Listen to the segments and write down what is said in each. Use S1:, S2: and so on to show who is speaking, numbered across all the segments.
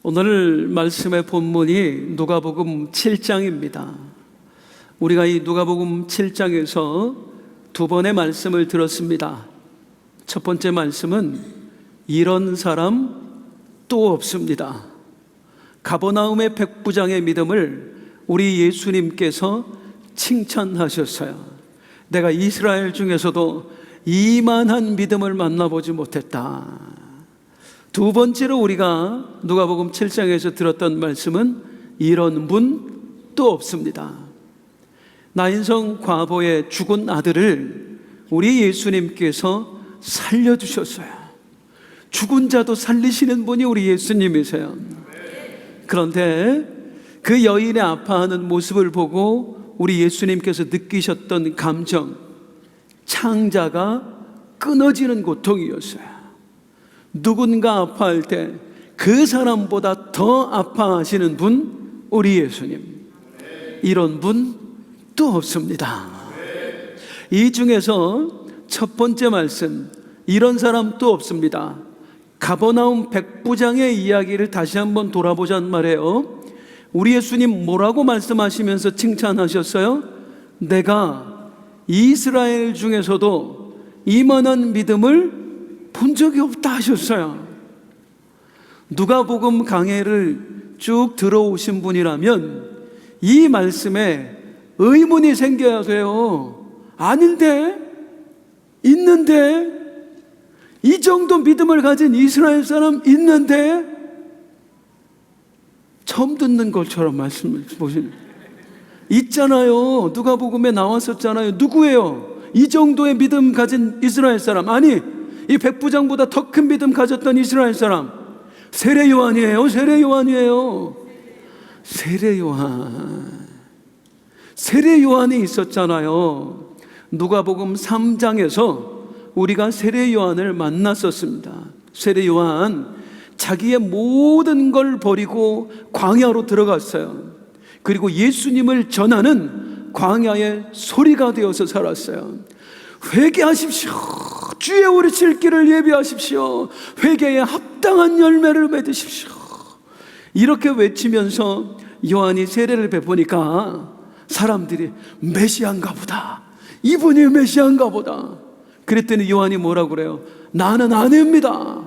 S1: 오늘 말씀의 본문이 누가복음 7장입니다. 우리가 이 누가복음 7장에서 두 번의 말씀을 들었습니다. 첫 번째 말씀은 이런 사람 또 없습니다. 가버나움의 백부장의 믿음을 우리 예수님께서 칭찬하셨어요. 내가 이스라엘 중에서도 이만한 믿음을 만나보지 못했다. 두 번째로 우리가 누가복음 7장에서 들었던 말씀은 이런 분 또 없습니다. 나인성 과부의 죽은 아들을 우리 예수님께서 살려주셨어요. 죽은 자도 살리시는 분이 우리 예수님이세요. 그런데 그 여인의 아파하는 모습을 보고 우리 예수님께서 느끼셨던 감정, 창자가 끊어지는 고통이었어요. 누군가 아파할 때 그 사람보다 더 아파하시는 분, 우리 예수님. 이런 분 또 없습니다. 이 중에서 첫 번째 말씀, 이런 사람 또 없습니다. 가버나움 백부장의 이야기를 다시 한번 돌아보자는 말이에요. 우리 예수님 뭐라고 말씀하시면서 칭찬하셨어요? 내가 이스라엘 중에서도 이만한 믿음을 본 적이 없다 하셨어요. 누가복음 강해를 쭉 들어오신 분이라면 이 말씀에 의문이 생겨야 돼요. 아닌데? 있는데? 이 정도 믿음을 가진 이스라엘 사람 있는데? 처음 듣는 것처럼 말씀을 보시는 있잖아요. 누가복음에 나왔었잖아요. 누구예요? 이 정도의 믿음 가진 이스라엘 사람. 아니, 이 백부장보다 더 큰 믿음 가졌던 이스라엘 사람, 세례 요한이에요. 세례 요한이에요. 세례 요한이 있었잖아요. 누가복음 3장에서 우리가 세례 요한을 만났었습니다. 세례 요한 자기의 모든 걸 버리고 광야로 들어갔어요. 그리고 예수님을 전하는 광야의 소리가 되어서 살았어요. 회개하십시오. 주의 오르실 길을 예비하십시오. 회개에 합당한 열매를 맺으십시오. 이렇게 외치면서 요한이 세례를 베푸니까 사람들이 메시아인가 보다, 이분이 메시아인가 보다. 그랬더니 요한이 뭐라고 그래요? 나는 아닙니다.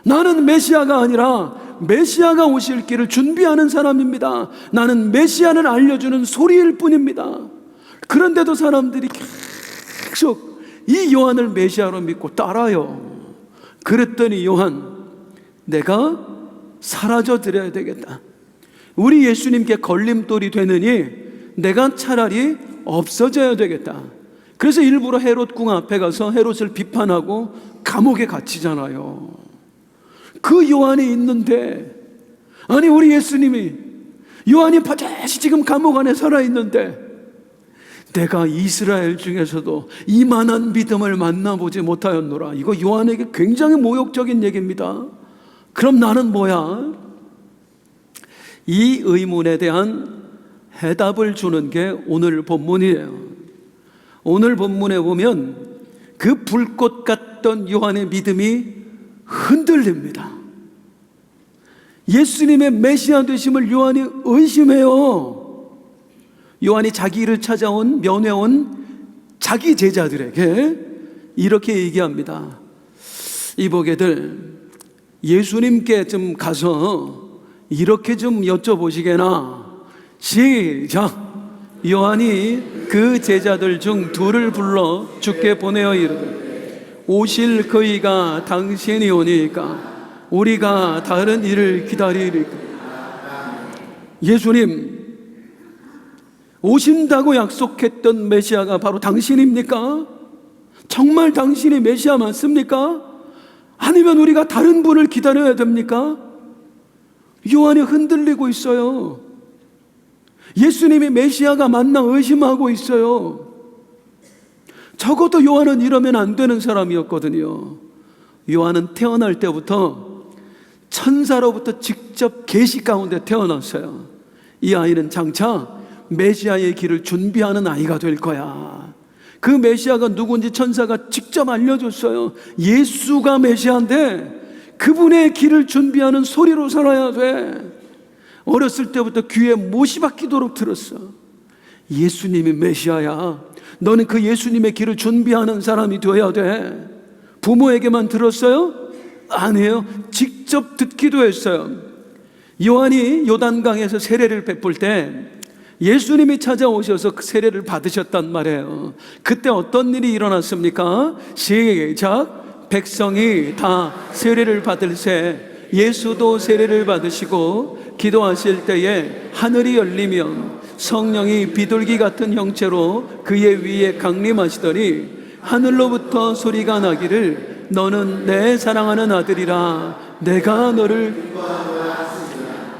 S1: 나는 메시아가 아니라 메시아가 오실 길을 준비하는 사람입니다. 나는 메시아를 알려주는 소리일 뿐입니다. 그런데도 사람들이 계속 이 요한을 메시아로 믿고 따라요. 그랬더니 요한, 내가 사라져 드려야 되겠다. 우리 예수님께 걸림돌이 되느니 내가 차라리 없어져야 되겠다. 그래서 일부러 헤롯 궁 앞에 가서 헤롯을 비판하고 감옥에 갇히잖아요. 그 요한이 있는데, 아니 우리 예수님이, 요한이 반드시 지금 감옥 안에 살아있는데 내가 이스라엘 중에서도 이만한 믿음을 만나보지 못하였노라. 이거 요한에게 굉장히 모욕적인 얘기입니다. 그럼 나는 뭐야? 이 의문에 대한 해답을 주는 게 오늘 본문이에요. 오늘 본문에 보면 그 불꽃 같던 요한의 믿음이 흔들립니다. 예수님의 메시아 되심을 요한이 의심해요. 요한이 자기를 찾아온, 면회온 자기 제자들에게 이렇게 얘기합니다. 이보게들, 예수님께 좀 가서 이렇게 좀 여쭤보시게나. 시작. 요한이 그 제자들 중 둘을 불러 주께 보내어 이르되, 오실 그이가 당신이 오니까 우리가 다른 일을 기다리리까. 예수님, 오신다고 약속했던 메시아가 바로 당신입니까? 정말 당신이 메시아 맞습니까? 아니면 우리가 다른 분을 기다려야 됩니까? 요한이 흔들리고 있어요. 예수님이 메시아가 맞나 의심하고 있어요. 적어도 요한은 이러면 안 되는 사람이었거든요. 요한은 태어날 때부터 천사로부터 직접 계시 가운데 태어났어요. 이 아이는 장차 메시아의 길을 준비하는 아이가 될 거야. 그 메시아가 누군지 천사가 직접 알려줬어요. 예수가 메시아인데 그분의 길을 준비하는 소리로 살아야 돼. 어렸을 때부터 귀에 못이 박히도록 들었어. 예수님이 메시아야. 너는 그 예수님의 길을 준비하는 사람이 되어야 돼. 부모에게만 들었어요? 아니에요. 직접 듣기도 했어요. 요한이 요단강에서 세례를 베풀 때 예수님이 찾아오셔서 그 세례를 받으셨단 말이에요. 그때 어떤 일이 일어났습니까? 시작. 백성이 다 세례를 받을새 예수도 세례를 받으시고 기도하실 때에 하늘이 열리면 성령이 비둘기 같은 형체로 그의 위에 강림하시더니 하늘로부터 소리가 나기를 너는 내 사랑하는 아들이라 내가 너를.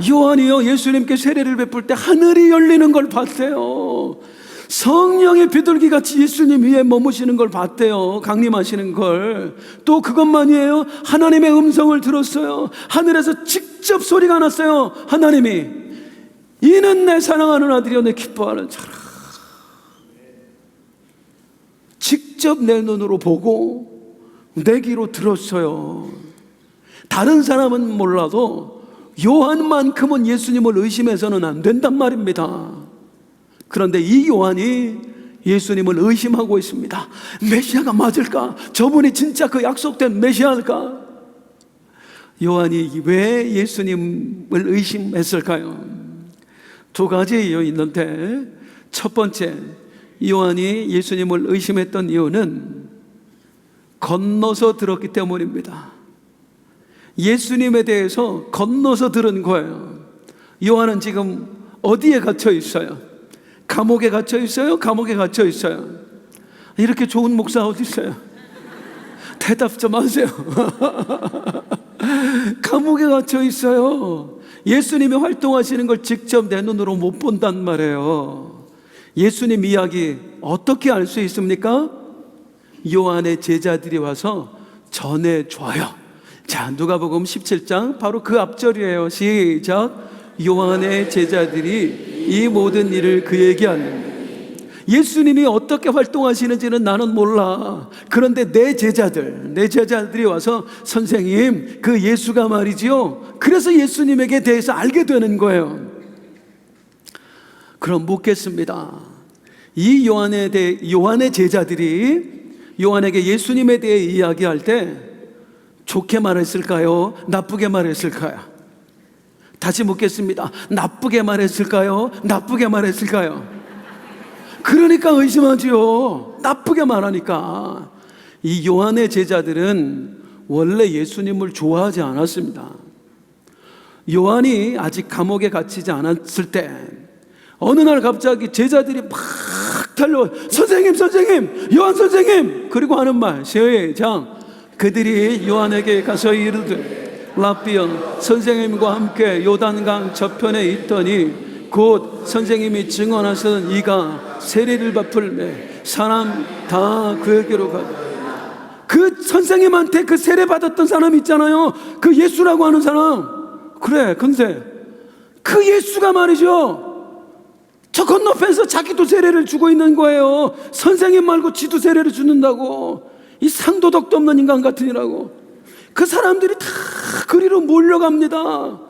S1: 요한이요, 예수님께 세례를 베풀 때 하늘이 열리는 걸 봤대요. 성령의 비둘기같이 예수님 위에 머무시는 걸 봤대요. 강림하시는 걸. 또 그것만이에요. 하나님의 음성을 들었어요. 하늘에서 직접 소리가 났어요. 하나님이 이는 내 사랑하는 아들이요 내 기뻐하는 자라. 직접 내 눈으로 보고 내 귀로 들었어요. 다른 사람은 몰라도 요한만큼은 예수님을 의심해서는 안 된단 말입니다. 그런데 이 요한이 예수님을 의심하고 있습니다. 메시아가 맞을까? 저분이 진짜 그 약속된 메시아일까? 요한이 왜 예수님을 의심했을까요? 두 가지 이유 있는데, 첫 번째, 요한이 예수님을 의심했던 이유는 건너서 들었기 때문입니다. 예수님에 대해서 건너서 들은 거예요. 요한은 지금 어디에 갇혀 있어요? 감옥에 갇혀 있어요? 감옥에 갇혀 있어요. 이렇게 좋은 목사 어디 있어요? 대답 좀 하세요. 감옥에 갇혀 있어요. 예수님이 활동하시는 걸 직접 내 눈으로 못 본단 말이에요. 예수님 이야기 어떻게 알 수 있습니까? 요한의 제자들이 와서 전해줘요. 자, 누가복음 17장 바로 그 앞절이에요. 시작. 요한의 제자들이 이 모든 일을 그에게 알리니. 예수님이 어떻게 활동하시는지는 나는 몰라. 그런데 내 제자들이 와서 선생님, 그 예수가 말이지요. 그래서 예수님에게 대해서 알게 되는 거예요. 그럼 묻겠습니다. 이 요한의 제자들이 요한에게 예수님에 대해 이야기할 때 좋게 말했을까요? 나쁘게 말했을까요? 다시 묻겠습니다. 나쁘게 말했을까요? 나쁘게 말했을까요? 그러니까 의심하지요. 나쁘게 말하니까. 이 요한의 제자들은 원래 예수님을 좋아하지 않았습니다. 요한이 아직 감옥에 갇히지 않았을 때 어느 날 갑자기 제자들이 막 달려와 선생님, 요한 선생님, 그리고 하는 말 시작. 그들이 요한에게 가서 이르되 라비여, 선생님과 함께 요단강 저편에 있더니 곧 선생님이 증언하시던 이가 세례를 베풀매 사람 다 그에게로 가고. 그 선생님한테 그 세례 받았던 사람 있잖아요. 그 예수라고 하는 사람. 그래, 근데 그 예수가 말이죠, 저 건너편에서 자기도 세례를 주고 있는 거예요. 선생님 말고 지도 세례를 주는다고. 이 상도덕도 없는 인간 같으니라고. 그 사람들이 다 그리로 몰려갑니다.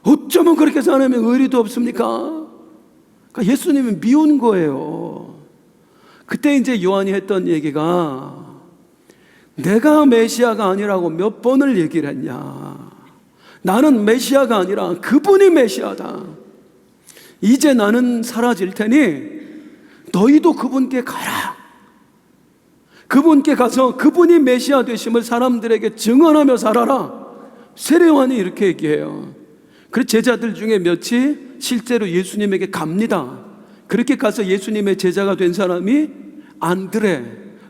S1: 어쩌면 그렇게 사람의 의리도 없습니까? 그러니까 예수님이 미운 거예요. 그때 이제 요한이 했던 얘기가 내가 메시아가 아니라고 몇 번을 얘기를 했냐. 나는 메시아가 아니라 그분이 메시아다. 이제 나는 사라질 테니 너희도 그분께 가라. 그분께 가서 그분이 메시아 되심을 사람들에게 증언하며 살아라. 세례요한이 이렇게 얘기해요. 그래서 제자들 중에 몇이 실제로 예수님에게 갑니다. 그렇게 가서 예수님의 제자가 된 사람이 안드레,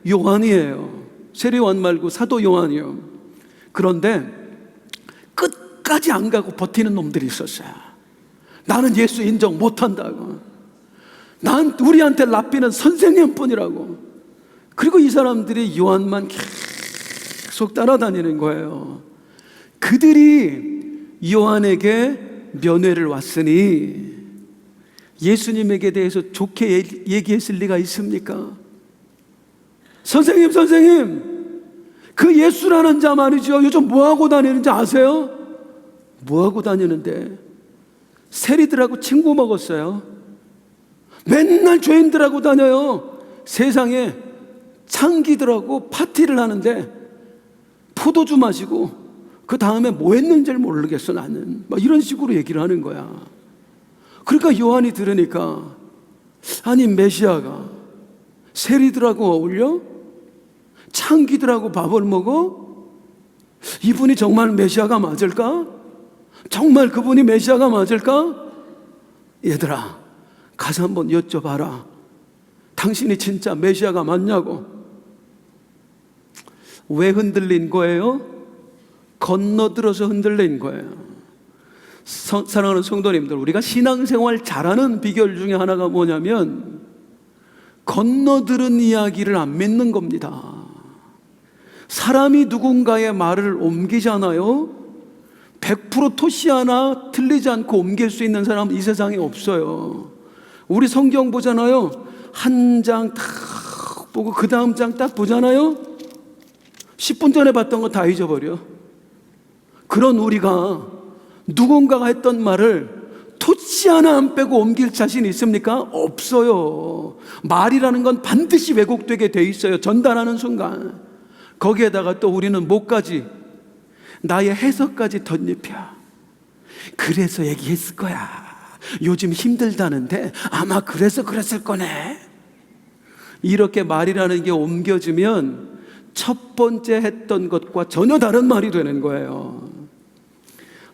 S1: 요한이에요. 세례요한 말고 사도 요한이요. 그런데 끝까지 안 가고 버티는 놈들이 있었어요. 나는 예수 인정 못한다고. 우리한테 랍비는 선생님뿐이라고. 그리고 이 사람들이 요한만 계속 따라다니는 거예요. 그들이 요한에게 면회를 왔으니 예수님에게 대해서 좋게 얘기했을 리가 있습니까? 선생님, 그 예수라는 자 말이죠. 요즘 뭐하고 다니는지 아세요? 뭐하고 다니는데? 세리들하고 친구 먹었어요. 맨날 죄인들하고 다녀요. 세상에 창기들하고 파티를 하는데 포도주 마시고 그 다음에 뭐 했는지를 모르겠어 나는. 막 이런 식으로 얘기를 하는 거야. 그러니까 요한이 들으니까, 아니 메시아가 세리들하고 어울려? 창기들하고 밥을 먹어? 이분이 정말 메시아가 맞을까? 정말 그분이 메시아가 맞을까? 얘들아, 가서 한번 여쭤봐라. 당신이 진짜 메시아가 맞냐고. 왜 흔들린 거예요? 건너들어서 흔들린 거예요. 사랑하는 성도님들, 우리가 신앙생활 잘하는 비결 중에 하나가 뭐냐면 건너들은 이야기를 안 믿는 겁니다. 사람이 누군가의 말을 옮기잖아요. 100% 토시 하나 틀리지 않고 옮길 수 있는 사람은 이 세상에 없어요. 우리 성경 보잖아요. 한 장 딱 보고 그 다음 장 딱 보잖아요. 10분 전에 봤던 거 다 잊어버려. 그런 우리가 누군가가 했던 말을 토치 하나 안 빼고 옮길 자신이 있습니까? 없어요. 말이라는 건 반드시 왜곡되게 돼 있어요. 전달하는 순간. 거기에다가 또 우리는 뭐까지? 나의 해석까지 덧입혀. 그래서 얘기했을 거야. 요즘 힘들다는데 아마 그래서 그랬을 거네. 이렇게 말이라는 게 옮겨지면 첫 번째 했던 것과 전혀 다른 말이 되는 거예요.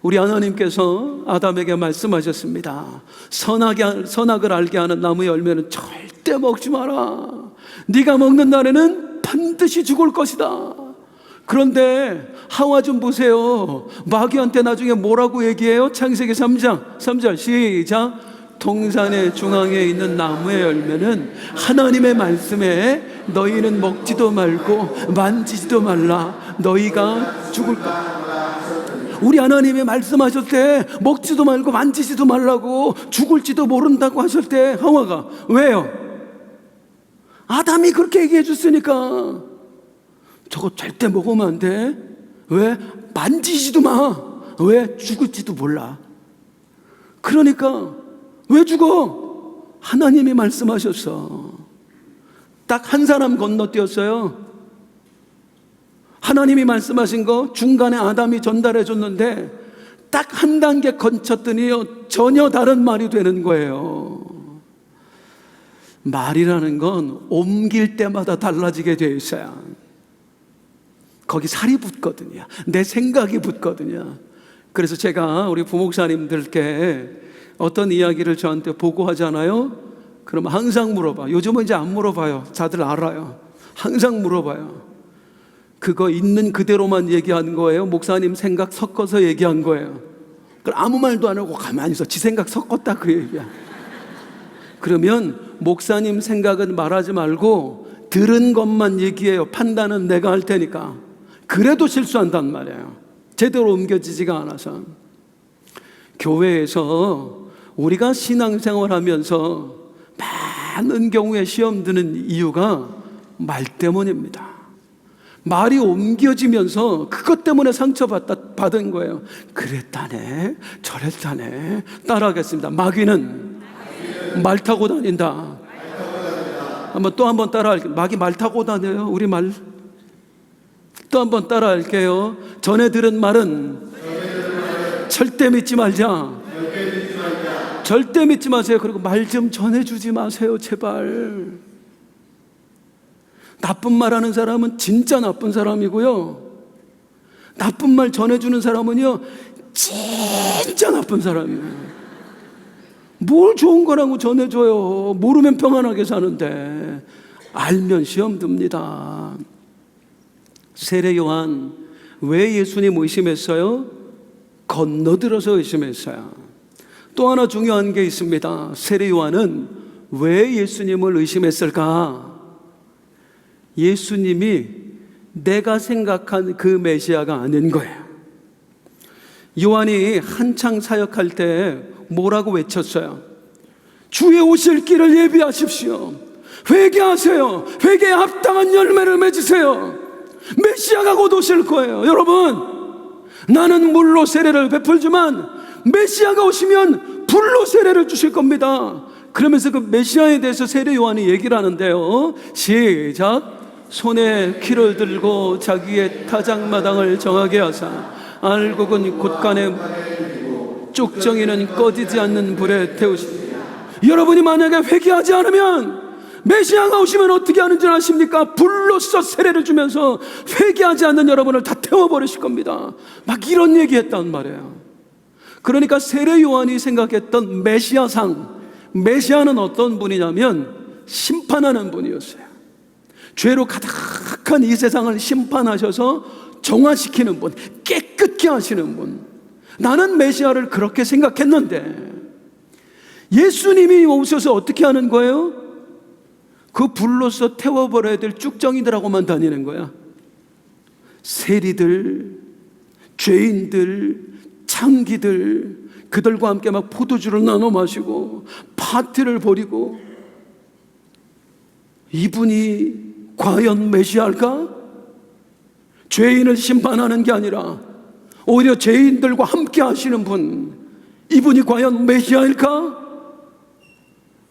S1: 우리 하나님께서 아담에게 말씀하셨습니다. 선악을 알게 하는 나무의 열매는 절대 먹지 마라. 네가 먹는 날에는 반드시 죽을 것이다. 그런데 하와 좀 보세요. 마귀한테 나중에 뭐라고 얘기해요? 창세기 3절 시작. 동산의 중앙에 있는 나무의 열매는 하나님의 말씀에 너희는 먹지도 말고 만지지도 말라. 너희가 죽을 것. 우리 하나님이 말씀하실 때 먹지도 말고 만지지도 말라고, 죽을지도 모른다고 하실 때 하와가 왜요? 아담이 그렇게 얘기해 줬으니까 저거 절대 먹으면 안 돼. 왜? 만지지도 마. 왜? 죽을지도 몰라. 그러니까 왜 죽어? 하나님이 말씀하셨어. 딱 한 사람 건너뛰었어요. 하나님이 말씀하신 거 중간에 아담이 전달해 줬는데 딱 한 단계 건쳤더니 전혀 다른 말이 되는 거예요. 말이라는 건 옮길 때마다 달라지게 돼 있어요. 거기 살이 붙거든요. 내 생각이 붙거든요. 그래서 제가 우리 부목사님들께 어떤 이야기를 저한테 보고하잖아요. 그러면 항상 물어봐. 요즘은 이제 안 물어봐요. 다들 알아요. 항상 물어봐요. 그거 있는 그대로만 얘기한 거예요? 목사님 생각 섞어서 얘기한 거예요? 그럼 아무 말도 안 하고 가만히 있어. 지 생각 섞었다 그 얘기야. 그러면 목사님 생각은 말하지 말고 들은 것만 얘기해요. 판단은 내가 할 테니까. 그래도 실수한단 말이에요. 제대로 옮겨지지가 않아서. 교회에서 우리가 신앙생활 하면서 많은 경우에 시험 드는 이유가 말 때문입니다. 말이 옮겨지면서 그것 때문에 상처받은 거예요. 그랬다네, 저랬다네. 따라하겠습니다. 마귀는 말 타고 다닌다. 또 한번 따라할게요. 마귀 말 타고 다녀요. 우리 말. 또 한번 따라할게요. 전에 들은 말은 절대 믿지 말자. 절대 믿지 마세요. 그리고 말 좀 전해주지 마세요. 제발. 나쁜 말 하는 사람은 진짜 나쁜 사람이고요. 나쁜 말 전해주는 사람은요, 진짜 나쁜 사람이에요. 뭘 좋은 거라고 전해줘요. 모르면 평안하게 사는데. 알면 시험 듭니다. 세례 요한 왜 예수님 의심했어요? 건너들어서 의심했어요. 또 하나 중요한 게 있습니다. 세례 요한은 왜 예수님을 의심했을까? 예수님이 내가 생각한 그 메시아가 아닌 거예요. 요한이 한창 사역할 때 뭐라고 외쳤어요? 주의 오실 길을 예비하십시오. 회개하세요. 회개에 합당한 열매를 맺으세요. 메시아가 곧 오실 거예요. 여러분, 나는 물로 세례를 베풀지만 메시아가 오시면 불로 세례를 주실 겁니다. 그러면서 그 메시아에 대해서 세례 요한이 얘기를 하는데요. 시작. 손에 키를 들고 자기의 타작마당을 정하게 하사 알곡은 곳간에 쭉정이는 꺼지지 않는 불에 태우시니. 여러분이 만약에 회개하지 않으면 메시아가 오시면 어떻게 하는 줄 아십니까? 불로써 세례를 주면서 회개하지 않는 여러분을 다 태워버리실 겁니다. 막 이런 얘기했단 말이에요. 그러니까 세례 요한이 생각했던 메시아상, 메시아는 어떤 분이냐면 심판하는 분이었어요. 죄로 가득한 이 세상을 심판하셔서 정화시키는 분, 깨끗게 하시는 분. 나는 메시아를 그렇게 생각했는데 예수님이 오셔서 어떻게 하는 거예요? 그 불로서 태워버려야 될 쭉정이들하고만 다니는 거야. 세리들, 죄인들, 창기들, 그들과 함께 막 포도주를 나눠 마시고 파티를 벌이고. 이분이 과연 메시아일까? 죄인을 심판하는 게 아니라 오히려 죄인들과 함께 하시는 분, 이분이 과연 메시아일까?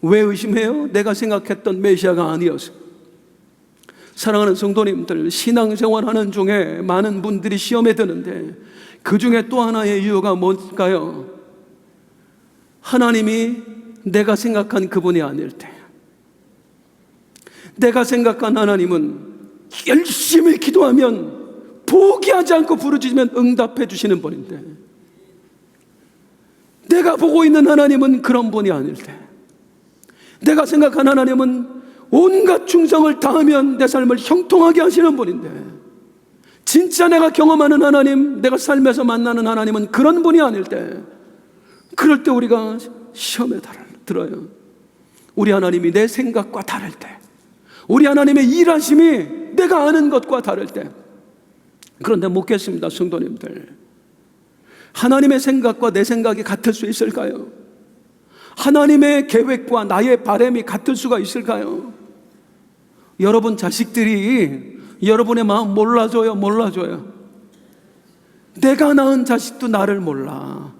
S1: 왜 의심해요? 내가 생각했던 메시아가 아니어서. 사랑하는 성도님들, 신앙생활하는 중에 많은 분들이 시험에 드는데 그 중에 또 하나의 이유가 뭘까요? 하나님이 내가 생각한 그분이 아닐 때, 내가 생각한 하나님은 열심히 기도하면 포기하지 않고 부르짖으면 응답해 주시는 분인데, 내가 보고 있는 하나님은 그런 분이 아닐 때, 내가 생각한 하나님은 온갖 충성을 다하면 내 삶을 형통하게 하시는 분인데, 진짜 내가 경험하는 하나님, 내가 삶에서 만나는 하나님은 그런 분이 아닐 때, 그럴 때 우리가 시험에 들어요. 우리 하나님이 내 생각과 다를 때, 우리 하나님의 일하심이 내가 아는 것과 다를 때. 그런데 묻겠습니다, 성도님들. 하나님의 생각과 내 생각이 같을 수 있을까요? 하나님의 계획과 나의 바람이 같을 수가 있을까요? 여러분 자식들이 여러분의 마음 몰라줘요. 내가 낳은 자식도 나를 몰라.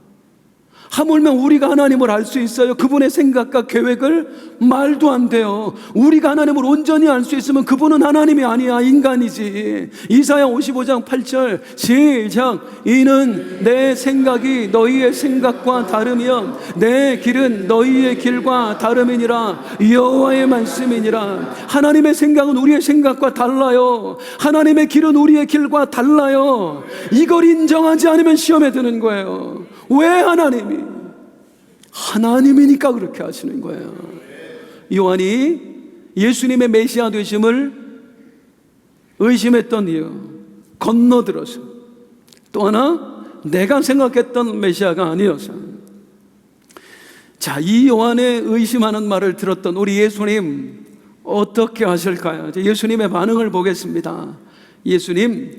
S1: 하물며 우리가 하나님을 알 수 있어요? 그분의 생각과 계획을? 말도 안 돼요. 우리가 하나님을 온전히 알 수 있으면 그분은 하나님이 아니야, 인간이지. 이사야 55장 8절 시작. 이는 내 생각이 너희의 생각과 다르며 내 길은 너희의 길과 다름이니라. 여호와의 말씀이니라. 하나님의 생각은 우리의 생각과 달라요. 하나님의 길은 우리의 길과 달라요. 이걸 인정하지 않으면 시험에 드는 거예요. 왜 하나님이니까 그렇게 하시는 거예요. 요한이 예수님의 메시아 되심을 의심했던 이유, 건너들어서. 또 하나, 내가 생각했던 메시아가 아니어서. 자, 이 요한의 의심하는 말을 들었던 우리 예수님 어떻게 하실까요? 예수님의 반응을 보겠습니다. 예수님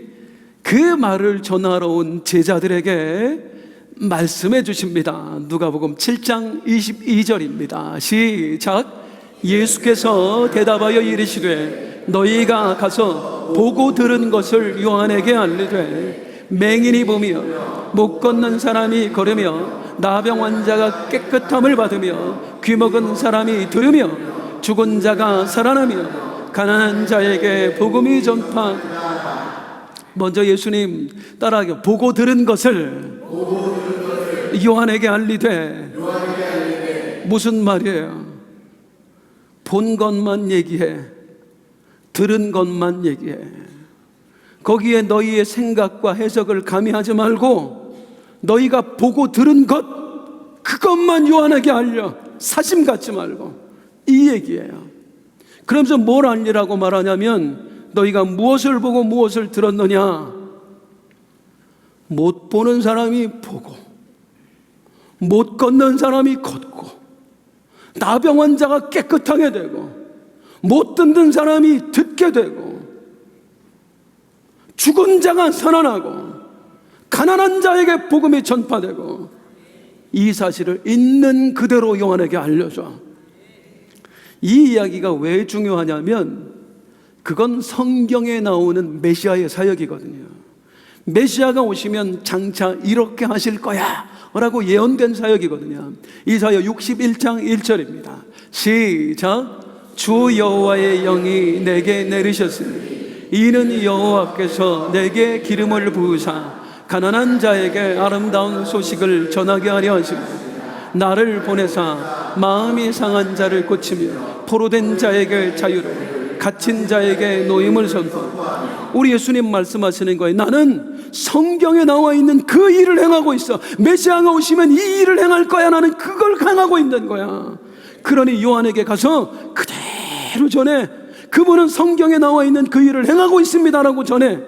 S1: 그 말을 전하러 온 제자들에게 말씀해 주십니다. 누가복음 7장 22절입니다. 시작. 예수께서 대답하여 이르시되 너희가 가서 보고 들은 것을 요한에게 알리되 맹인이 보며 못 걷는 사람이 걸으며 나병 환자가 깨끗함을 받으며 귀먹은 사람이 들으며 죽은 자가 살아나며 가난한 자에게 복음이 전파. 먼저 예수님 따라하게, 보고 들은 것을 요한에게 알리되. 무슨 말이에요? 본 것만 얘기해, 들은 것만 얘기해. 거기에 너희의 생각과 해석을 가미하지 말고 너희가 보고 들은 것, 그것만 요한에게 알려. 사심 갖지 말고. 이 얘기예요. 그러면서 뭘 알리라고 말하냐면, 너희가 무엇을 보고 무엇을 들었느냐? 못 보는 사람이 보고, 못 걷는 사람이 걷고, 나병 환자가 깨끗하게 되고, 못 듣는 사람이 듣게 되고, 죽은 자가 살아나고, 가난한 자에게 복음이 전파되고, 이 사실을 있는 그대로 요한에게 알려줘. 이 이야기가 왜 중요하냐면, 그건 성경에 나오는 메시아의 사역이거든요. 메시아가 오시면 장차 이렇게 하실 거야 라고 예언된 사역이거든요. 이사야 61장 1절입니다. 시작. 주 여호와의 영이 내게 내리셨으니 이는 여호와께서 내게 기름을 부으사 가난한 자에게 아름다운 소식을 전하게 하려 하십니다. 나를 보내사 마음이 상한 자를 고치며 포로된 자에게 자유를, 갇힌 자에게 노임을 선포하고. 우리 예수님 말씀하시는 거예요. 나는 성경에 나와 있는 그 일을 행하고 있어. 메시아가 오시면 이 일을 행할 거야. 나는 그걸 행하고 있는 거야. 그러니 요한에게 가서 그대로 전해. 그분은 성경에 나와 있는 그 일을 행하고 있습니다라고 전해.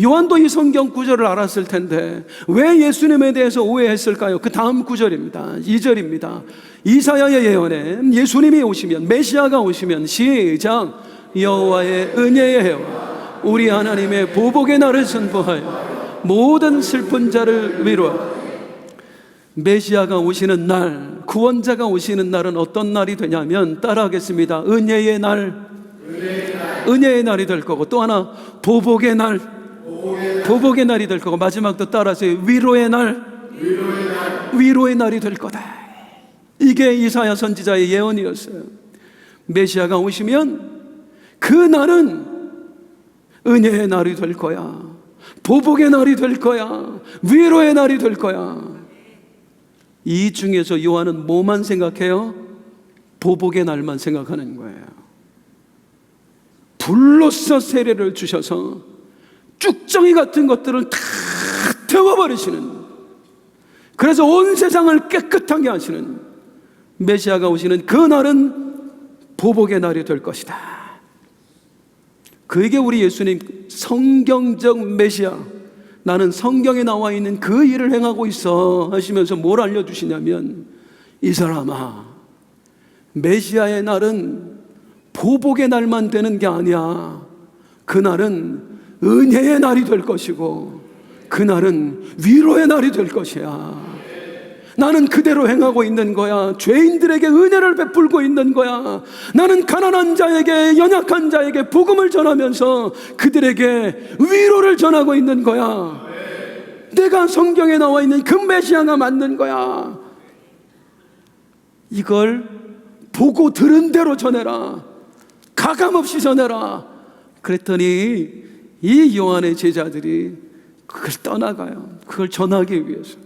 S1: 요한도 이 성경 구절을 알았을 텐데 왜 예수님에 대해서 오해했을까요? 그 다음 구절입니다. 2절입니다. 이사야의 예언에 예수님이 오시면, 메시아가 오시면, 시작. 여호와의 은혜의 해와 우리 하나님의 보복의 날을 선포하여 모든 슬픈 자를 위로하라. 메시아가 오시는 날, 구원자가 오시는 날은 어떤 날이 되냐면, 따라하겠습니다. 은혜의 날, 은혜의 날이 될 거고, 또 하나 보복의 날, 보복의 날이 될 거고, 마지막도 따라하세요. 위로의 날, 위로의 날이 될 거다. 이게 이사야 선지자의 예언이었어요. 메시아가 오시면 그 날은 은혜의 날이 될 거야, 보복의 날이 될 거야, 위로의 날이 될 거야. 이 중에서 요한은 뭐만 생각해요? 보복의 날만 생각하는 거예요. 불로써 세례를 주셔서 쭉정이 같은 것들을 다 태워버리시는, 그래서 온 세상을 깨끗하게 하시는 메시아가 오시는 그 날은 보복의 날이 될 것이다. 그게 우리 예수님 성경적 메시아, 나는 성경에 나와 있는 그 일을 행하고 있어 하시면서 뭘 알려주시냐면, 이 사람아, 메시아의 날은 보복의 날만 되는 게 아니야. 그날은 은혜의 날이 될 것이고 그날은 위로의 날이 될 것이야. 나는 그대로 행하고 있는 거야. 죄인들에게 은혜를 베풀고 있는 거야. 나는 가난한 자에게, 연약한 자에게 복음을 전하면서 그들에게 위로를 전하고 있는 거야. 내가 성경에 나와 있는 그 메시아가 맞는 거야. 이걸 보고 들은 대로 전해라. 가감없이 전해라. 그랬더니 이 요한의 제자들이 그걸 떠나가요. 그걸 전하기 위해서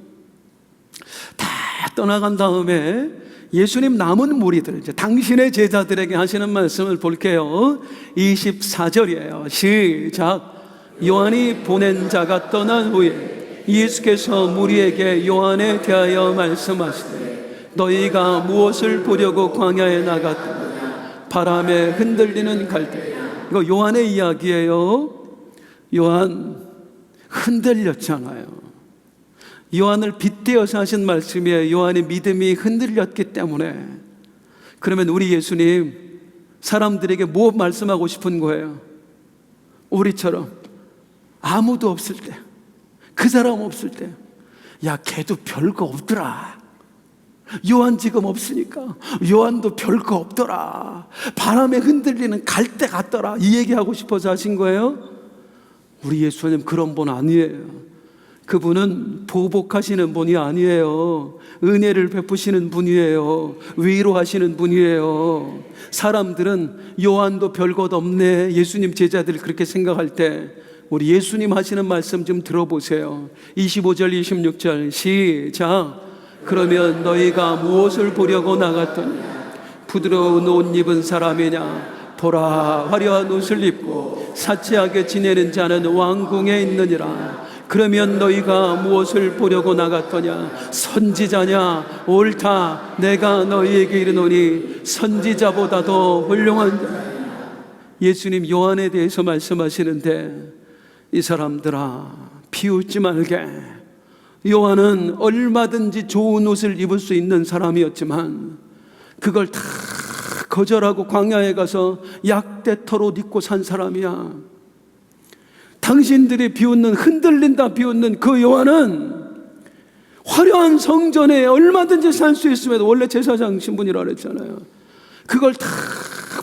S1: 다 떠나간 다음에 예수님 남은 무리들, 이제 당신의 제자들에게 하시는 말씀을 볼게요. 24절이에요. 시작. 요한이 보낸 자가 떠난 후에 예수께서 무리에게 요한에 대하여 말씀하시되 너희가 무엇을 보려고 광야에 나갔더냐? 바람에 흔들리는 갈대. 이거 요한의 이야기예요. 요한 흔들렸잖아요. 요한을 빗대어서 하신 말씀이에요. 요한의 믿음이 흔들렸기 때문에. 그러면 우리 예수님 사람들에게 뭐 말씀하고 싶은 거예요? 우리처럼 아무도 없을 때, 그 사람 없을 때, 야, 걔도 별거 없더라. 요한 지금 없으니까 요한도 별거 없더라. 바람에 흔들리는 갈대 같더라. 이 얘기하고 싶어서 하신 거예요? 우리 예수님 그런 분 아니에요. 그분은 보복하시는 분이 아니에요. 은혜를 베푸시는 분이에요. 위로하시는 분이에요. 사람들은 요한도 별것 없네, 예수님 제자들 그렇게 생각할 때 우리 예수님 하시는 말씀 좀 들어보세요. 25절 26절 시작. 그러면 너희가 무엇을 보려고 나갔더니 부드러운 옷 입은 사람이냐? 보라, 화려한 옷을 입고 사치하게 지내는 자는 왕궁에 있느니라. 그러면 너희가 무엇을 보려고 나갔더냐? 선지자냐? 옳다, 내가 너희에게 이르노니 선지자보다도 훌륭한 자. 예수님 요한에 대해서 말씀하시는데, 이 사람들아 비웃지 말게. 요한은 얼마든지 좋은 옷을 입을 수 있는 사람이었지만 그걸 다 거절하고 광야에 가서 약대털 옷 입고 산 사람이야. 당신들이 비웃는, 흔들린다 비웃는 그 요한은 화려한 성전에 얼마든지 살 수 있음에도, 원래 제사장 신분이라 그랬잖아요. 그걸 다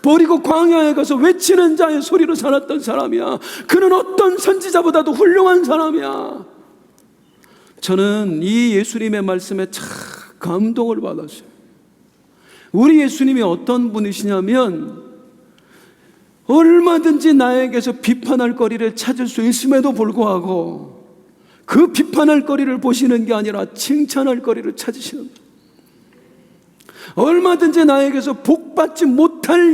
S1: 버리고 광야에 가서 외치는 자의 소리로 살았던 사람이야. 그는 어떤 선지자보다도 훌륭한 사람이야. 저는 이 예수님의 말씀에 참 감동을 받았어요. 우리 예수님이 어떤 분이시냐면 얼마든지 나에게서 비판할 거리를 찾을 수 있음에도 불구하고 그 비판할 거리를 보시는 게 아니라 칭찬할 거리를 찾으시는 거예요. 얼마든지 나에게서 복받지 못할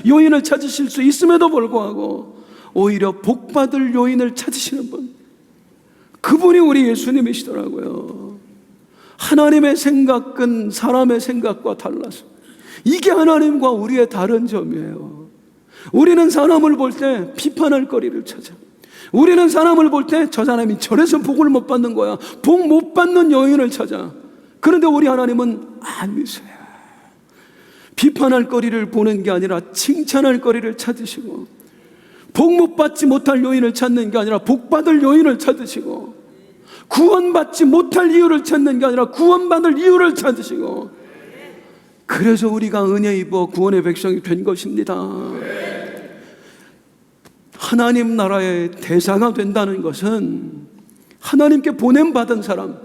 S1: 요인을 찾으실 수 있음에도 불구하고 오히려 복받을 요인을 찾으시는 분, 그분이 우리 예수님이시더라고요. 하나님의 생각은 사람의 생각과 달라서 이게 하나님과 우리의 다른 점이에요. 우리는 사람을 볼 때 비판할 거리를 찾아. 우리는 사람을 볼 때 저 사람이 저래서 복을 못 받는 거야, 복 못 받는 요인을 찾아. 그런데 우리 하나님은 아니세요. 비판할 거리를 보는 게 아니라 칭찬할 거리를 찾으시고, 복 못 받지 못할 요인을 찾는 게 아니라 복 받을 요인을 찾으시고, 구원받지 못할 이유를 찾는 게 아니라 구원받을 이유를 찾으시고, 그래서 우리가 은혜 입어 구원의 백성이 된 것입니다. 하나님 나라의 대사가 된다는 것은, 하나님께 보냄받은 사람,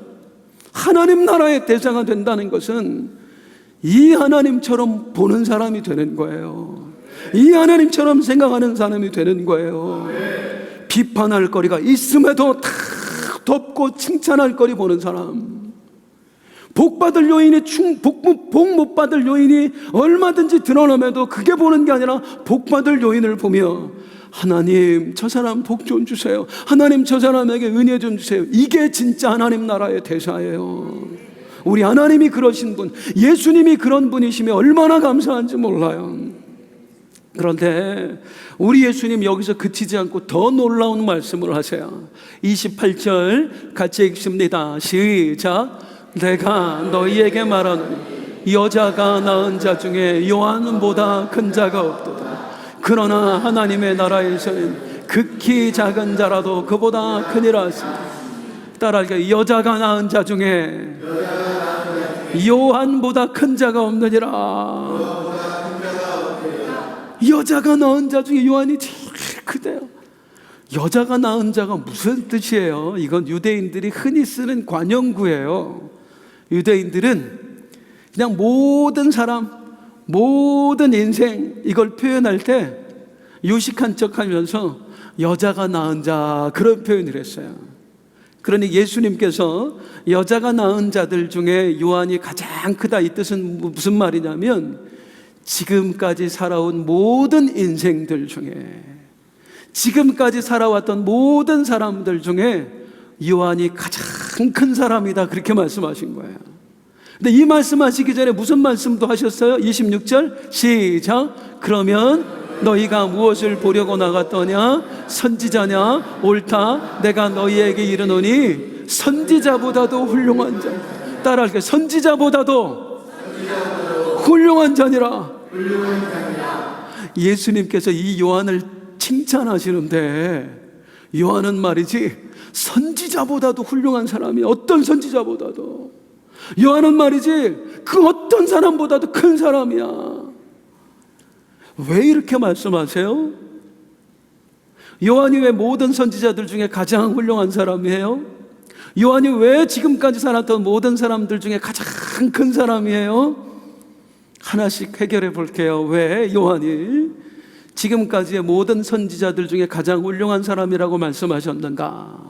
S1: 하나님 나라의 대사가 된다는 것은 이 하나님처럼 보는 사람이 되는 거예요. 이 하나님처럼 생각하는 사람이 되는 거예요. 비판할 거리가 있음에도 다 덮고 칭찬할 거리 보는 사람, 복 받을 요인이 복 못 받을 요인이 얼마든지 드러남에도 그게 보는 게 아니라 복 받을 요인을 보며, 하나님 저 사람 복 좀 주세요, 하나님 저 사람에게 은혜 좀 주세요. 이게 진짜 하나님 나라의 대사예요. 우리 하나님이 그러신 분, 예수님이 그런 분이시면 얼마나 감사한지 몰라요. 그런데 우리 예수님 여기서 그치지 않고 더 놀라운 말씀을 하세요. 28절 같이 읽습니다. 시작. 내가 너희에게 말하노니 여자가 낳은 자 중에 요한보다 큰 자가 없도다. 그러나 하나님의 나라에서는 극히 작은 자라도 그보다 크니라 하시니. 따라하게, 여자가 낳은 자 중에 요한보다 큰 자가 없느니라. 여자가 낳은 자 중에 요한이 제일 크대요. 여자가 낳은 자가 무슨 뜻이에요? 이건 유대인들이 흔히 쓰는 관용구예요. 유대인들은 그냥 모든 사람, 모든 인생, 이걸 표현할 때 유식한 척 하면서 여자가 낳은 자, 그런 표현을 했어요. 그러니 예수님께서 여자가 낳은 자들 중에 요한이 가장 크다, 이 뜻은 무슨 말이냐면, 지금까지 살아온 모든 인생들 중에, 지금까지 살아왔던 모든 사람들 중에 요한이 가장 큰 사람이다, 그렇게 말씀하신 거예요. 근데 이 말씀하시기 전에 무슨 말씀도 하셨어요? 26절 시작. 그러면 너희가 무엇을 보려고 나갔더냐? 선지자냐? 옳다. 내가 너희에게 이르노니 선지자보다도 훌륭한 자. 따라할게요. 선지자보다도 훌륭한 자니라. 예수님께서 이 요한을 칭찬하시는데, 요한은 말이지 선지자보다도 훌륭한 사람이, 어떤 선지자보다도, 요한은 말이지 그 어떤 사람보다도 큰 사람이야. 왜 이렇게 말씀하세요? 요한이 왜 모든 선지자들 중에 가장 훌륭한 사람이에요? 요한이 왜 지금까지 살았던 모든 사람들 중에 가장 큰 사람이에요? 하나씩 해결해 볼게요. 왜 요한이 지금까지의 모든 선지자들 중에 가장 훌륭한 사람이라고 말씀하셨는가?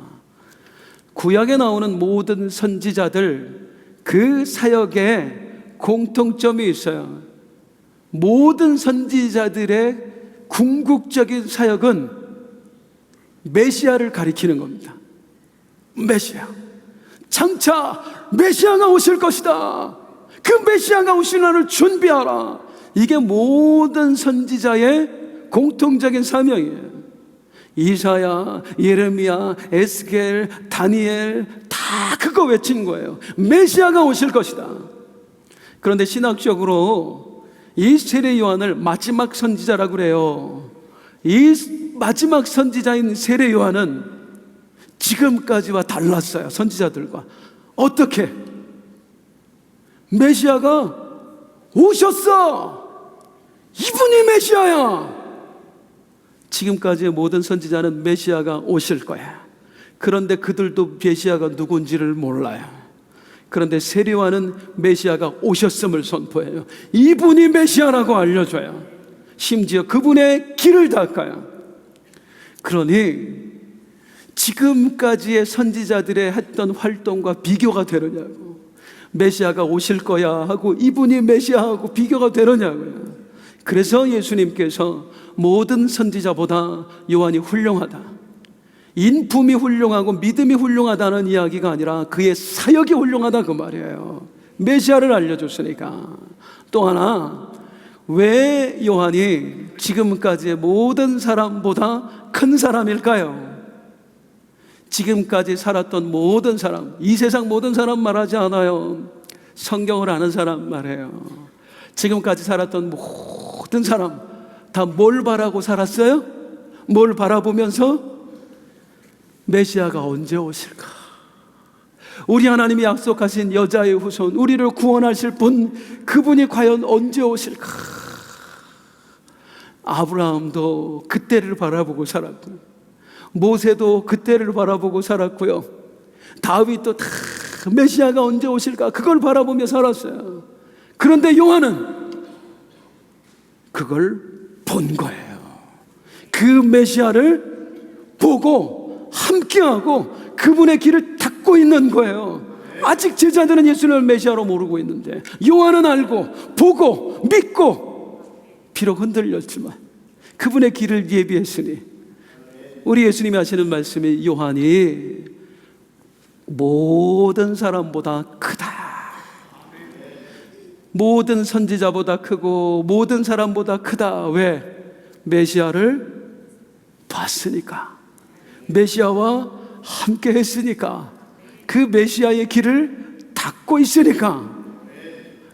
S1: 구약에 나오는 모든 선지자들, 그 사역에 공통점이 있어요. 모든 선지자들의 궁극적인 사역은 메시아를 가리키는 겁니다. 메시아, 장차 메시아가 오실 것이다. 그 메시아가 오실 날을 준비하라. 이게 모든 선지자의 공통적인 사명이에요. 이사야, 예레미야, 에스겔, 다니엘 다 그거 외친 거예요. 메시아가 오실 것이다. 그런데 신학적으로 이 세례 요한을 마지막 선지자라고 그래요. 이 마지막 선지자인 세례 요한은 지금까지와 달랐어요. 선지자들과. 어떻게? 메시아가 오셨어. 이분이 메시아야. 지금까지의 모든 선지자는 메시아가 오실 거야. 그런데 그들도 메시아가 누군지를 몰라요. 그런데 세례요한은 메시아가 오셨음을 선포해요. 이분이 메시아라고 알려줘요. 심지어 그분의 길을 닦아요. 그러니 지금까지의 선지자들의 했던 활동과 비교가 되느냐고. 메시아가 오실 거야 하고 이분이 메시아하고 비교가 되느냐고요. 그래서 예수님께서 모든 선지자보다 요한이 훌륭하다, 인품이 훌륭하고 믿음이 훌륭하다는 이야기가 아니라 그의 사역이 훌륭하다 그 말이에요. 메시아를 알려줬으니까. 또 하나, 왜 요한이 지금까지의 모든 사람보다 큰 사람일까요? 지금까지 살았던 모든 사람, 이 세상 모든 사람 말하지 않아요. 성경을 아는 사람 말해요. 지금까지 살았던 모든 사람 다 뭘 바라고 살았어요? 뭘 바라보면서? 메시아가 언제 오실까? 우리 하나님이 약속하신 여자의 후손, 우리를 구원하실 분, 그분이 과연 언제 오실까? 아브라함도 그때를 바라보고 살았고, 모세도 그때를 바라보고 살았고요. 다윗도 다 메시아가 언제 오실까? 그걸 바라보며 살았어요. 그런데 요한은 그걸 본 거예요. 그 메시아를 보고 함께하고 그분의 길을 닦고 있는 거예요. 아직 제자들은 예수님을 메시아로 모르고 있는데 요한은 알고 보고 믿고 비록 흔들렸지만 그분의 길을 예비했으니, 우리 예수님이 하시는 말씀이 요한이 모든 사람보다 크다, 모든 선지자보다 크고 모든 사람보다 크다. 왜? 메시아를 봤으니까, 메시아와 함께 했으니까, 그 메시아의 길을 닦고 있으니까.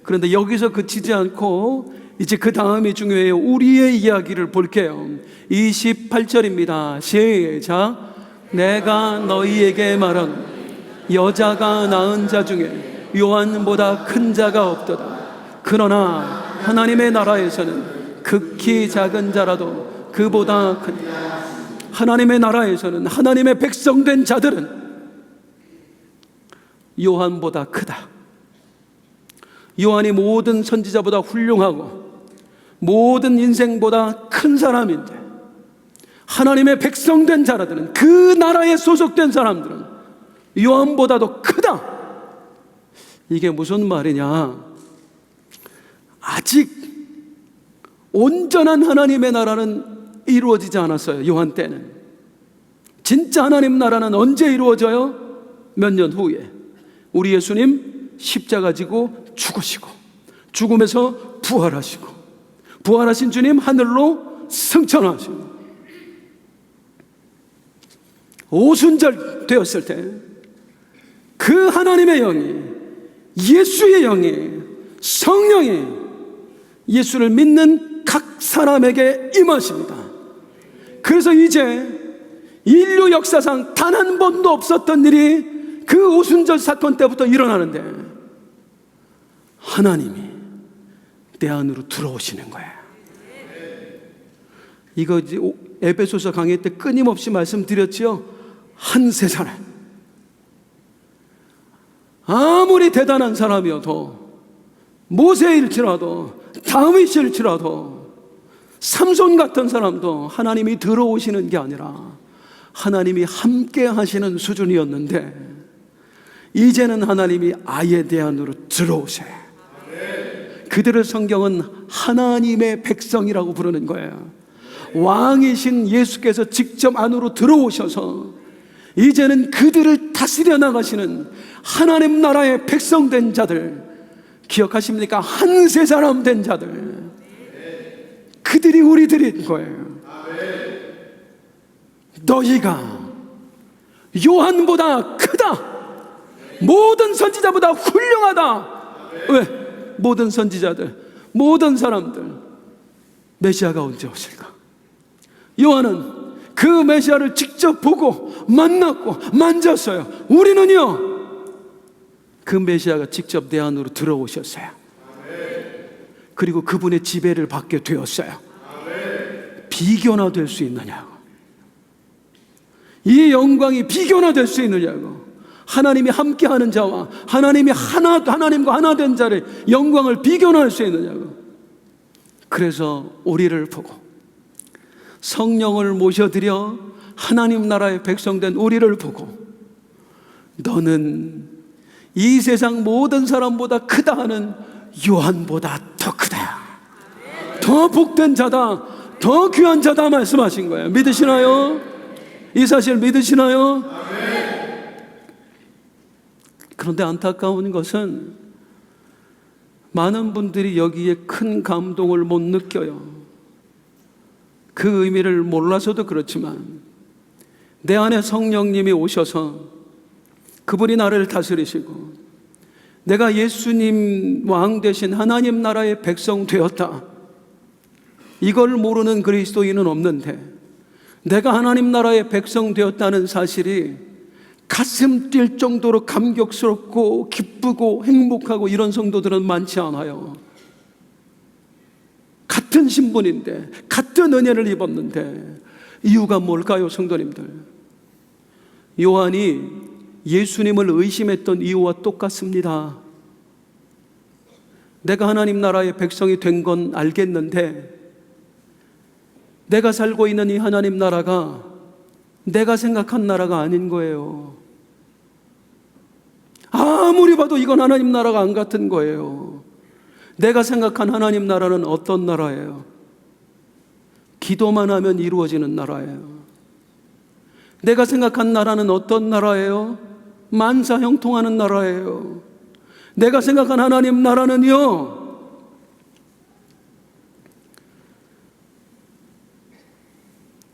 S1: 그런데 여기서 그치지 않고 이제 그 다음이 중요해요. 우리의 이야기를 볼게요. 28절입니다. 시작. 내가 너희에게 말한 여자가 낳은 자 중에 요한보다 큰 자가 없도다. 그러나 하나님의 나라에서는 극히 작은 자라도 그보다 큰, 하나님의 나라에서는, 하나님의 백성된 자들은 요한보다 크다. 요한이 모든 선지자보다 훌륭하고 모든 인생보다 큰 사람인데, 하나님의 백성된 자라들은, 그 나라에 소속된 사람들은 요한보다도 크다. 이게 무슨 말이냐? 아직 온전한 하나님의 나라는 이루어지지 않았어요. 요한 때는. 진짜 하나님 나라는 언제 이루어져요? 몇 년 후에 우리 예수님 십자가 지고 죽으시고, 죽음에서 부활하시고, 부활하신 주님 하늘로 승천하시고, 오순절 되었을 때 그 하나님의 영이, 예수의 영이, 성령이 예수를 믿는 각 사람에게 임하십니다. 그래서 이제 인류 역사상 단 한 번도 없었던 일이 그 오순절 사건 때부터 일어나는데, 하나님이 내 안으로 들어오시는 거예요. 이거 이제 에베소서 강의 때 끊임없이 말씀드렸지요. 한 세상을 아무리 대단한 사람이어도, 모세일지라도 다윗일지라도 삼손 같은 사람도 하나님이 들어오시는 게 아니라 하나님이 함께 하시는 수준이었는데, 이제는 하나님이 아예 내 안으로 들어오세요. 그들을 성경은 하나님의 백성이라고 부르는 거예요. 왕이신 예수께서 직접 안으로 들어오셔서 이제는 그들을 다스려 나가시는 하나님 나라의 백성된 자들, 기억하십니까? 한 세 사람 된 자들, 그들이 우리들인 거예요. 너희가 요한보다 크다, 모든 선지자보다 훌륭하다. 왜? 모든 선지자들, 모든 사람들, 메시아가 언제 오실까? 요한은 그 메시아를 직접 보고 만났고 만졌어요. 우리는요, 그 메시아가 직접 내 안으로 들어오셨어요. 그리고 그분의 지배를 받게 되었어요. 비교나 될 수 있느냐고. 이 영광이 비교나 될 수 있느냐고. 하나님이 함께하는 자와 하나님과 하나 된 자의 영광을 비교나 할 수 있느냐고. 그래서 우리를 보고 성령을 모셔드려 하나님 나라의 백성된 우리를 보고 너는 이 세상 모든 사람보다 크다 하는 요한보다 더 크다, 더 복된 자다, 더 귀한 자다 말씀하신 거예요. 믿으시나요? 이 사실 믿으시나요? 그런데 안타까운 것은 많은 분들이 여기에 큰 감동을 못 느껴요. 그 의미를 몰라서도 그렇지만 내 안에 성령님이 오셔서 그분이 나를 다스리시고 내가 예수님 왕 되신 하나님 나라의 백성 되었다, 이걸 모르는 그리스도인은 없는데 내가 하나님 나라의 백성 되었다는 사실이 가슴 뛸 정도로 감격스럽고 기쁘고 행복하고 이런 성도들은 많지 않아요. 같은 신분인데, 같은 은혜를 입었는데 이유가 뭘까요, 성도님들? 요한이 예수님을 의심했던 이유와 똑같습니다. 내가 하나님 나라의 백성이 된 건 알겠는데 내가 살고 있는 이 하나님 나라가 내가 생각한 나라가 아닌 거예요. 아무리 봐도 이건 하나님 나라가 안 같은 거예요. 내가 생각한 하나님 나라는 어떤 나라예요? 기도만 하면 이루어지는 나라예요. 내가 생각한 나라는 어떤 나라예요? 만사 형통하는 나라예요. 내가 생각한 하나님 나라는요,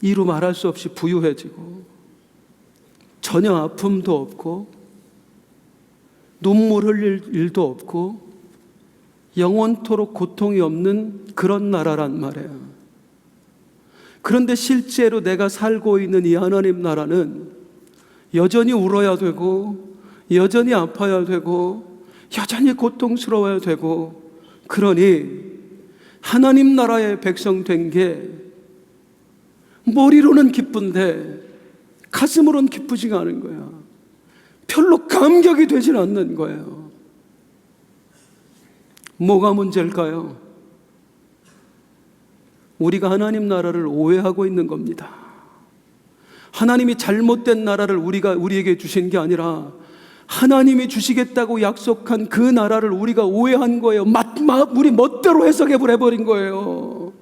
S1: 이루 말할 수 없이 부유해지고 전혀 아픔도 없고 눈물 흘릴 일도 없고 영원토록 고통이 없는 그런 나라란 말이에요. 그런데 실제로 내가 살고 있는 이 하나님 나라는 여전히 울어야 되고 여전히 아파야 되고 여전히 고통스러워야 되고, 그러니 하나님 나라의 백성 된 게 머리로는 기쁜데 가슴으로는 기쁘지가 않은 거야. 별로 감격이 되질 않는 거예요. 뭐가 문제일까요? 우리가 하나님 나라를 오해하고 있는 겁니다. 하나님이 잘못된 나라를 우리에게 주신 게 아니라 하나님이 주시겠다고 약속한 그 나라를 우리가 오해한 거예요. 우리 멋대로 해석해 버린 거예요.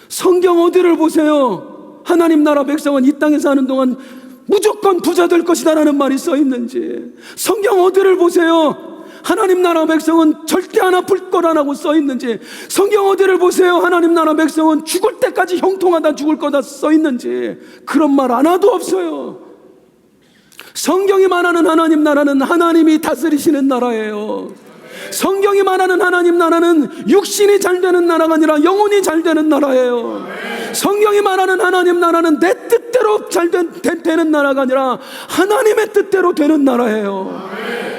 S1: 성경 어디를 보세요? 하나님 나라 백성은 이 땅에 사는 동안 무조건 부자 될 것이다 라는 말이 써 있는지, 성경 어디를 보세요? 하나님 나라 백성은 절대 안 아플 거라고 써 있는지, 성경 어디를 보세요? 하나님 나라 백성은 죽을 때까지 형통하다 죽을 거다 써 있는지, 그런 말 하나도 없어요. 성경이 말하는 하나님 나라는 하나님이 다스리시는 나라예요. 성경이 말하는 하나님 나라는 육신이 잘 되는 나라가 아니라 영혼이 잘 되는 나라예요. 성경이 말하는 하나님 나라는 내 뜻대로 되는 나라가 아니라 하나님의 뜻대로 되는 나라예요.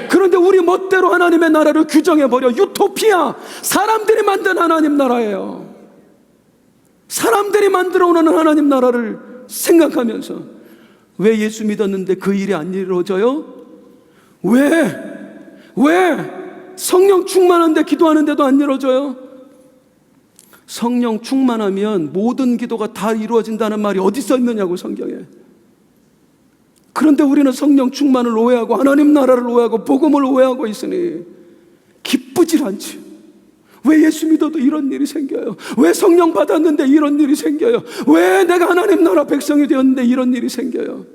S1: 그런데 우리 멋대로 하나님의 나라를 규정해버려. 유토피아, 사람들이 만든 하나님 나라예요. 사람들이 만들어오는 하나님 나라를 생각하면서 왜 예수 믿었는데 그 일이 안 이루어져요? 왜 성령 충만한데 기도하는데도 안 이루어져요? 성령 충만하면 모든 기도가 다 이루어진다는 말이 어디 써 있느냐고, 성경에. 그런데 우리는 성령 충만을 오해하고 하나님 나라를 오해하고 복음을 오해하고 있으니 기쁘질 않지. 왜 예수 믿어도 이런 일이 생겨요? 왜 성령 받았는데 이런 일이 생겨요? 왜 내가 하나님 나라 백성이 되었는데 이런 일이 생겨요?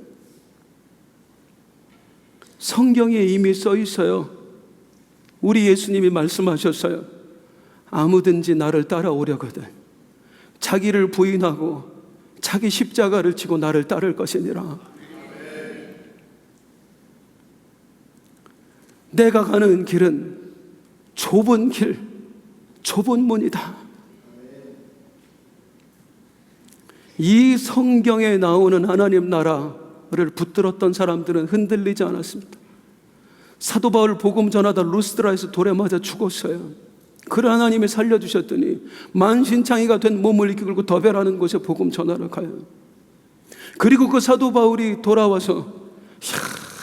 S1: 성경에 이미 써 있어요. 우리 예수님이 말씀하셨어요. 아무든지 나를 따라오려거든 자기를 부인하고 자기 십자가를 지고 나를 따를 것이니라. 내가 가는 길은 좁은 길, 좁은 문이다. 이 성경에 나오는 하나님 나라를 붙들었던 사람들은 흔들리지 않았습니다. 사도 바울 복음 전하다 루스드라에서 돌에 맞아 죽었어요. 그를 하나님이 살려주셨더니 만신창이가 된 몸을 이끌고 더베라는 곳에 복음 전하러 가요. 그리고 그 사도 바울이 돌아와서, 이야,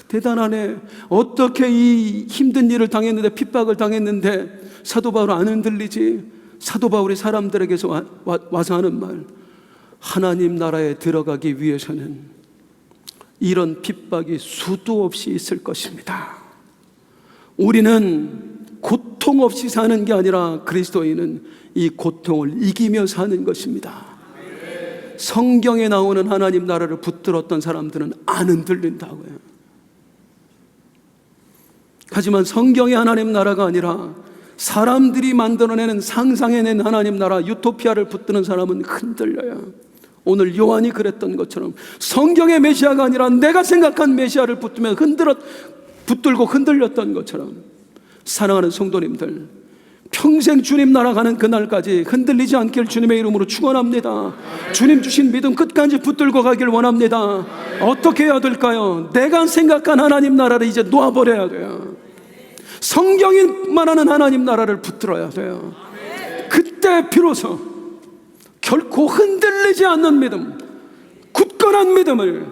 S1: 대단하네. 어떻게 이 힘든 일을 당했는데, 핍박을 당했는데 사도 바울 안 흔들리지? 사도 바울이 사람들에게서 와서 하는 말, 하나님 나라에 들어가기 위해서는 이런 핍박이 수도 없이 있을 것입니다. 우리는 고통 없이 사는 게 아니라 그리스도인은 이 고통을 이기며 사는 것입니다. 성경에 나오는 하나님 나라를 붙들었던 사람들은 안 흔들린다고요. 하지만 성경의 하나님 나라가 아니라 사람들이 만들어내는 상상해낸 하나님 나라 유토피아를 붙드는 사람은 흔들려요. 오늘 요한이 그랬던 것처럼 성경의 메시아가 아니라 내가 생각한 메시아를 붙들면 붙들고 흔들렸던 것처럼, 사랑하는 성도님들, 평생 주님 나라 가는 그날까지 흔들리지 않길 주님의 이름으로 축원합니다. 주님 주신 믿음 끝까지 붙들고 가길 원합니다. 어떻게 해야 될까요? 내가 생각한 하나님 나라를 이제 놓아버려야 돼요. 성경이 말하는 하나님 나라를 붙들어야 돼요. 그때 비로소 결코 흔들리지 않는 믿음, 굳건한 믿음을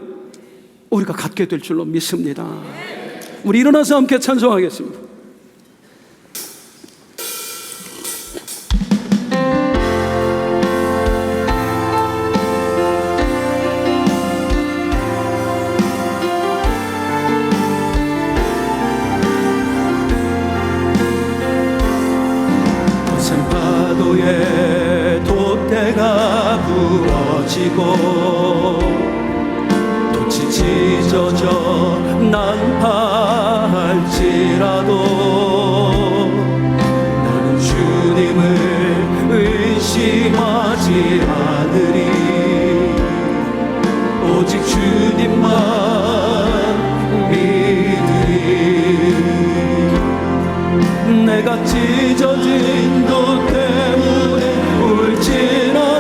S1: 우리가 갖게 될 줄로 믿습니다. 우리 일어나서 함께 찬송하겠습니다.
S2: 파도에 돛대가 부러지고 돛이 찢어져 난파할지라도 나는 주님을 의심하지 않으리. 오직 주님만 믿으리. 내가 찢어진 돛 때문에 울진 않아.